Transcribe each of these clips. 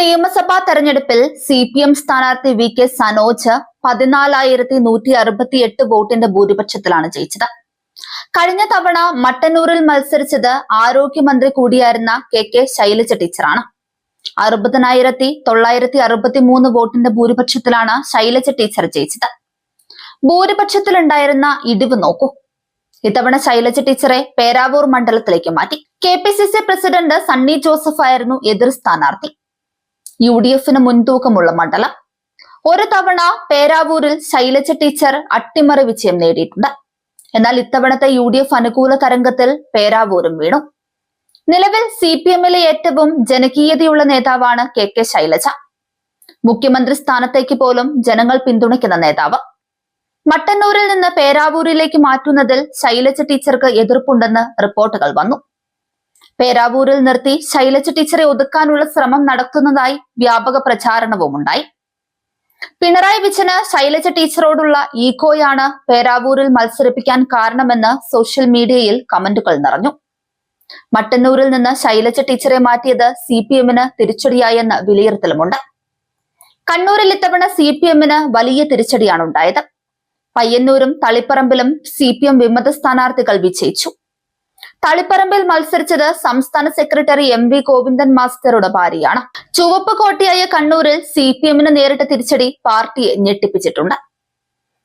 നിയമസഭാ തെരഞ്ഞെടുപ്പിൽ CPM സ്ഥാനാർത്ഥി VK സനോജ് 14,168 വോട്ടിന്റെ ഭൂരിപക്ഷത്തിലാണ് ജയിച്ചത്. കഴിഞ്ഞ തവണ മട്ടന്നൂരിൽ മത്സരിച്ചത് ആരോഗ്യമന്ത്രി കൂടിയായിരുന്ന KK ശൈലജ ടീച്ചറാണ്. 60,963 വോട്ടിന്റെ ഭൂരിപക്ഷത്തിലാണ് ശൈലജ ടീച്ചർ ജയിച്ചത്. ഭൂരിപക്ഷത്തിലുണ്ടായിരുന്ന ഇടിവ് നോക്കൂ. ഇത്തവണ ശൈലജ ടീച്ചറെ പേരാവൂർ മണ്ഡലത്തിലേക്ക് മാറ്റി. KPCC പ്രസിഡന്റ് സണ്ണി ജോസഫ് ആയിരുന്നു എതിർ സ്ഥാനാർത്ഥി. UDFന് മുൻതൂക്കമുള്ള മണ്ഡലം. ഒരു തവണ പേരാവൂരിൽ ശൈലജ ടീച്ചർ അട്ടിമറി വിജയം നേടിയിട്ടുണ്ട്. എന്നാൽ ഇത്തവണത്തെ UDF അനുകൂല തരംഗത്തിൽ പേരാവൂരും വീണു. നിലവിൽ CPMലെ ഏറ്റവും ജനകീയതയുള്ള നേതാവാണ് KK ശൈലജ. മുഖ്യമന്ത്രി സ്ഥാനത്തേക്ക് പോലും ജനങ്ങൾ പിന്തുണയ്ക്കുന്ന നേതാവ്. മട്ടന്നൂരിൽ നിന്ന് പേരാവൂരിലേക്ക് മാറ്റുന്നതിൽ ശൈലജ ടീച്ചർക്ക് എതിർപ്പുണ്ടെന്ന് റിപ്പോർട്ടുകൾ വന്നു. പേരാവൂരിൽ നിർത്തി ശൈലജ ടീച്ചറെ ഒതുക്കാനുള്ള ശ്രമം നടത്തുന്നതായി വ്യാപക പ്രചാരണവും ഉണ്ടായി. പിണറായി വിജയന് ശൈലജ ടീച്ചറോടുള്ള ഈഗോയാണ് പേരാവൂരിൽ മത്സരിപ്പിക്കാൻ കാരണമെന്ന് സോഷ്യൽ മീഡിയയിൽ കമന്റുകൾ നിറഞ്ഞു. മട്ടന്നൂരിൽ നിന്ന് ശൈലജ ടീച്ചറെ മാറ്റിയത് CPMന് തിരിച്ചടിയായെന്ന് വിലയിരുത്തലുമുണ്ട്. കണ്ണൂരിൽ ഇത്തവണ CPMന് വലിയ തിരിച്ചടിയാണ് ഉണ്ടായത്. പയ്യന്നൂരും തളിപ്പറമ്പിലും CPM വിമത സ്ഥാനാർത്ഥികൾ വിജയിച്ചു. തളിപ്പറമ്പിൽ മത്സരിച്ചത് സംസ്ഥാന സെക്രട്ടറി MV ഗോവിന്ദൻ മാസ്റ്ററുടെ ഭാര്യയാണ്. ചുവപ്പ് കോട്ടയായ കണ്ണൂരിൽ CPMന് നേരിട്ട തിരിച്ചടി പാർട്ടിയെ ഞെട്ടിപ്പിച്ചിട്ടുണ്ട്.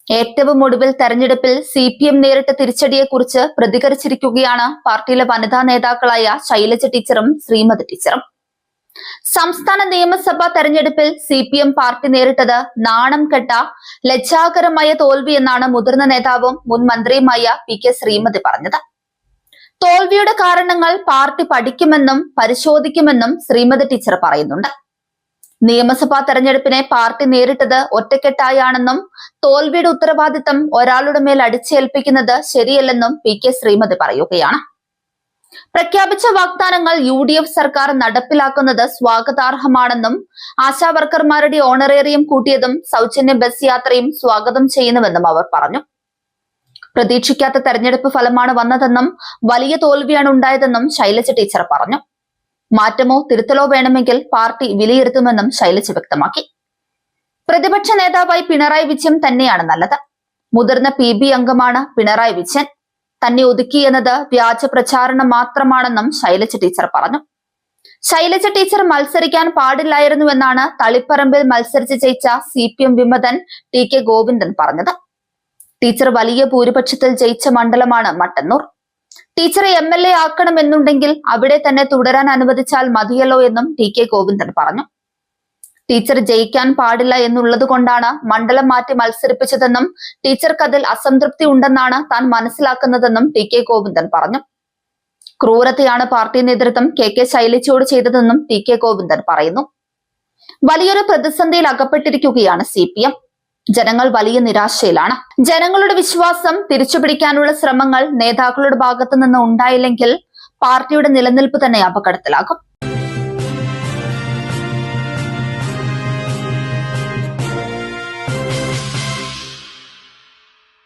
ഏറ്റവും ഒടുവിൽ തെരഞ്ഞെടുപ്പിൽ CPM നേരിട്ട തിരിച്ചടിയെക്കുറിച്ച് പ്രതികരിച്ചിരിക്കുകയാണ് പാർട്ടിയിലെ വനിതാ നേതാക്കളായ ശൈലജ ടീച്ചറും ശ്രീമതി ടീച്ചറും. സംസ്ഥാന നിയമസഭാ തെരഞ്ഞെടുപ്പിൽ CPM പാർട്ടി നേരിട്ടത് നാണം കെട്ട ലജ്ജാകരമായ തോൽവി എന്നാണ് മുതിർന്ന നേതാവും മുൻ മന്ത്രിയുമായ PK ശ്രീമതി പറഞ്ഞത്. തോൽവിയുടെ കാരണങ്ങൾ പാർട്ടി പഠിക്കുമെന്നും പരിശോധിക്കുമെന്നും ശ്രീമതി ടീച്ചർ പറയുന്നുണ്ട്. നിയമസഭാ തെരഞ്ഞെടുപ്പിനെ പാർട്ടി നേരിട്ടത് ഒറ്റക്കെട്ടായാണെന്നും തോൽവിയുടെ ഉത്തരവാദിത്തം ഒരാളുടെ മേൽ അടിച്ചേൽപ്പിക്കുന്നത് ശരിയല്ലെന്നും PK ശ്രീമതി പറയുകയാണ്. പ്രഖ്യാപിച്ച വാഗ്ദാനങ്ങൾ UDF സർക്കാർ നടപ്പിലാക്കുന്നത് സ്വാഗതാർഹമാണെന്നും ആശാവർക്കർമാരുടെ ഓണറേറിയം കൂട്ടിയതും സൗജന്യ ബസ് യാത്രയും സ്വാഗതം ചെയ്യുന്നുവെന്നും അവർ പറഞ്ഞു. പ്രതീക്ഷിക്കാത്ത തെരഞ്ഞെടുപ്പ് ഫലമാണ് വന്നതെന്നും വലിയ തോൽവിയാണ് ഉണ്ടായതെന്നും ശൈലജ ടീച്ചർ പറഞ്ഞു. മാറ്റമോ തിരുത്തലോ വേണമെങ്കിൽ പാർട്ടി വിലയിരുത്തുമെന്നും ശൈലജ വ്യക്തമാക്കി. പ്രതിപക്ഷ നേതാവായി പിണറായി വിജയൻ തന്നെയാണ് നല്ലത്. മുതിർന്ന PB അംഗമാണ് പിണറായി വിജയൻ. തന്നെ ഒതുക്കി എന്നത് വ്യാജ പ്രചാരണം മാത്രമാണെന്നും ശൈലജ ടീച്ചർ പറഞ്ഞു. ശൈലജ ടീച്ചർ മത്സരിക്കാൻ പാടില്ലായിരുന്നുവെന്നാണ് തളിപ്പറമ്പിൽ മത്സരിച്ച് ജയിച്ച CPM വിമതൻ TK ഗോവിന്ദൻ പറഞ്ഞത്. ടീച്ചർ വലിയ ഭൂരിപക്ഷത്തിൽ ജയിച്ച മണ്ഡലമാണ് മട്ടന്നൂർ. ടീച്ചറെ MLA ആക്കണമെന്നുണ്ടെങ്കിൽ അവിടെ തന്നെ തുടരാൻ അനുവദിച്ചാൽ മതിയല്ലോ എന്നും TK ഗോവിന്ദൻ പറഞ്ഞു. ടീച്ചർ ജയിക്കാൻ പാടില്ല എന്നുള്ളത് കൊണ്ടാണ് മണ്ഡലം മാറ്റി മത്സരിപ്പിച്ചതെന്നും ടീച്ചർക്ക് അതിൽ അസംതൃപ്തി ഉണ്ടെന്നാണ് താൻ മനസ്സിലാക്കുന്നതെന്നും TK ഗോവിന്ദൻ പറഞ്ഞു. ക്രൂരതയാണ് പാർട്ടി നേതൃത്വം KK ശൈലജയോട് ചെയ്തതെന്നും TK ഗോവിന്ദൻ പറയുന്നു. വലിയൊരു പ്രതിസന്ധിയിൽ അകപ്പെട്ടിരിക്കുകയാണ് CPM. ജനങ്ങൾ വലിയ നിരാശയിലാണ്. ജനങ്ങളുടെ വിശ്വാസം തിരിച്ചുപിടിക്കാനുള്ള ശ്രമങ്ങൾ നേതാക്കളുടെ ഭാഗത്തു നിന്ന് ഉണ്ടായില്ലെങ്കിൽ പാർട്ടിയുടെ നിലനിൽപ്പ് തന്നെ അപകടത്തിലാകും.